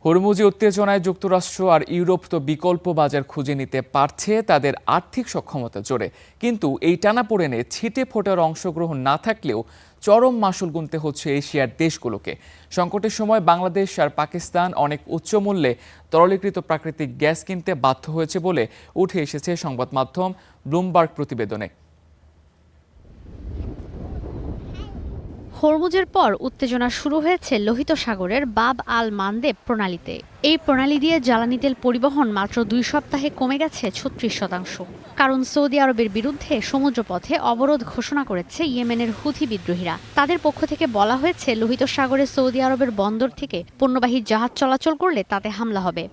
হরমুজি উত্তেজনায় যুক্তরাষ্ট্র আর ইউরোপ তো বিকল্প বাজার খুঁজে নিতে পারছে তাদের আর্থিক সক্ষমতা জোরে, কিন্তু এই টানাপোড়েনে ছিটে ফোটার অংশগ্রহণ না থাকলেও চরম মাশুল গুনতে হচ্ছে এশিয়ার দেশগুলোকে। সংকটের সময় বাংলাদেশ আর পাকিস্তান অনেক উচ্চ মূল্যে তরলীকৃত প্রাকৃতিক গ্যাস কিনতে বাধ্য হয়েছে বলে উঠে এসেছে সংবাদ মাধ্যম ব্লুমবার্গ প্রতিবেদনে। হরমুজের পর উত্তেজনা শুরু হয়েছে লোহিত সাগরের বাব আল মানদেব প্রণালীতে। এই প্রণালী দিয়ে জ্বালানি তেল পরিবহন মাত্র 2 সপ্তাহে কমে গেছে 36%। কারণ সৌদি আরবের বিরুদ্ধে সমুদ্রপথে অবরোধ ঘোষণা করেছে ইয়েমেনের হুথি বিদ্রোহীরা। তাদের পক্ষ থেকে বলা হয়েছে লোহিত সাগরে সৌদি আরবের বন্দর থেকে পণ্যবাহী জাহাজ চলাচল করলে তাতে হামলা হবে।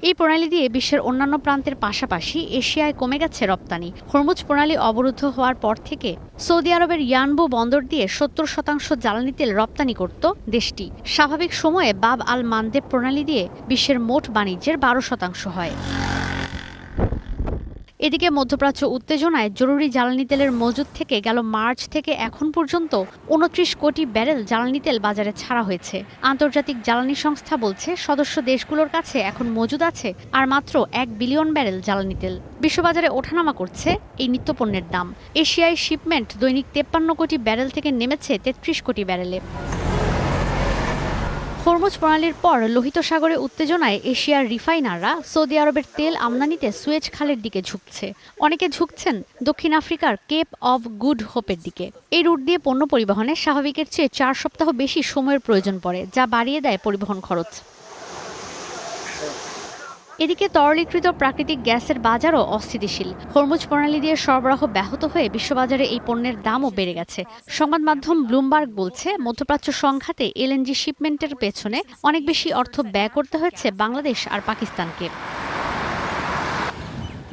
এই প্রণালী দিয়ে বিশ্বের অন্যান্য প্রান্তের পাশাপাশি এশিয়ায় কমে গেছে রপ্তানি। হরমুজ প্রণালী অবরুদ্ধ হওয়ার পর থেকে সৌদি আরবের ইয়ানবু বন্দর দিয়ে 70% জ্বালানি তেল রপ্তানি করত দেশটি। স্বাভাবিক সময়ে বাব আল মানদেব প্রণালী দিয়ে বিশ্বের মোট বাণিজ্যের 12% হয়। এদিকে মধ্যপ্রাচ্য উত্তেজনায় জরুরি জ্বালানি তেলের মজুদ থেকে গেল মার্চ থেকে এখন পর্যন্ত 29 কোটি ব্যারেল জ্বালানি তেল বাজারে ছাড়া হয়েছে। আন্তর্জাতিক জ্বালানি সংস্থা বলছে সদস্য দেশগুলোর কাছে এখন মজুদ আছে আর মাত্র 1 বিলিয়ন ব্যারেল জ্বালানি তেল। বিশ্ববাজারে ওঠানামা করছে এই নিত্যপণ্যের দাম। এশিয়ায় শিপমেন্ট দৈনিক 53 কোটি ব্যারেল থেকে নেমেছে 33 কোটি ব্যারেলে। হরমুজ প্রণালীর পর লোহিত সাগরে উত্তেজনায় এশিয়ার রিফাইনাররা সৌদি আরবের তেল আমদানিতে সুয়েজ খালের দিকে ঝুঁকছে। অনেকে ঝুঁকছেন দক্ষিণ আফ্রিকার কেপ অব গুড হোপের দিকে। এই রুট দিয়ে পণ্য পরিবহনে স্বাভাবিকের চেয়ে 4 সপ্তাহ বেশি সময়ের প্রয়োজন পড়ে, যা বাড়িয়ে দেয় পরিবহন খরচ। এদিকে তরলীকৃত প্রাকৃতিক গ্যাসের বাজারও অস্থিতিশীল। হরমুজ প্রণালী দিয়ে সরবরাহ ব্যাহত হয়ে বিশ্ববাজারে এই পণ্যের দামও বেড়ে গেছে। সংবাদ মাধ্যম ব্লুমবার্গ বলছে, মধ্যপ্রাচ্য সংঘাতে এলএনজি শিপমেন্টের পেছনে অনেক বেশি অর্থ ব্যয় করতে হয়েছে বাংলাদেশ আর পাকিস্তানকে।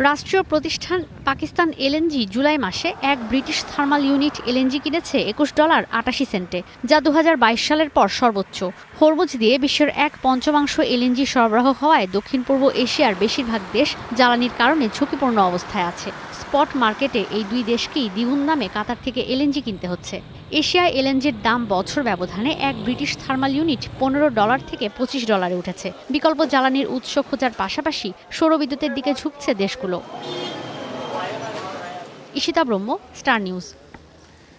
রাষ্ট্রীয় প্রতিষ্ঠান পাকিস্তান এলএনজি জুলাই মাসে এক ব্রিটিশ থার্মাল ইউনিট এলএনজি কিনেছে $21.88, যা 2022 সালের পর সর্বোচ্চ। হরমুজ দিয়ে বিশ্বের 1/5 এলএনজি সরবরাহ হওয়ায় দক্ষিণ পূর্ব এশিয়ার বেশিরভাগ দেশ জ্বালানির কারণে ঝুঁকিপূর্ণ অবস্থায় আছে। স্পট মার্কেটে এই দুই দেশকেই দ্বিগুণ দামে কাতার থেকে এলএনজি কিনতে হচ্ছে। এশিয়ায় এলএনজির দাম বছর ব্যবধানে এক ব্রিটিশ থার্মাল ইউনিট $15 থেকে $25 উঠেছে। বিকল্প জ্বালানির উৎস খোঁজার পাশাপাশি সৌরবিদ্যুতের দিকে ঝুঁকছে দেশগুলো। ঈশিতা ব্রহ্ম, স্টার নিউজ।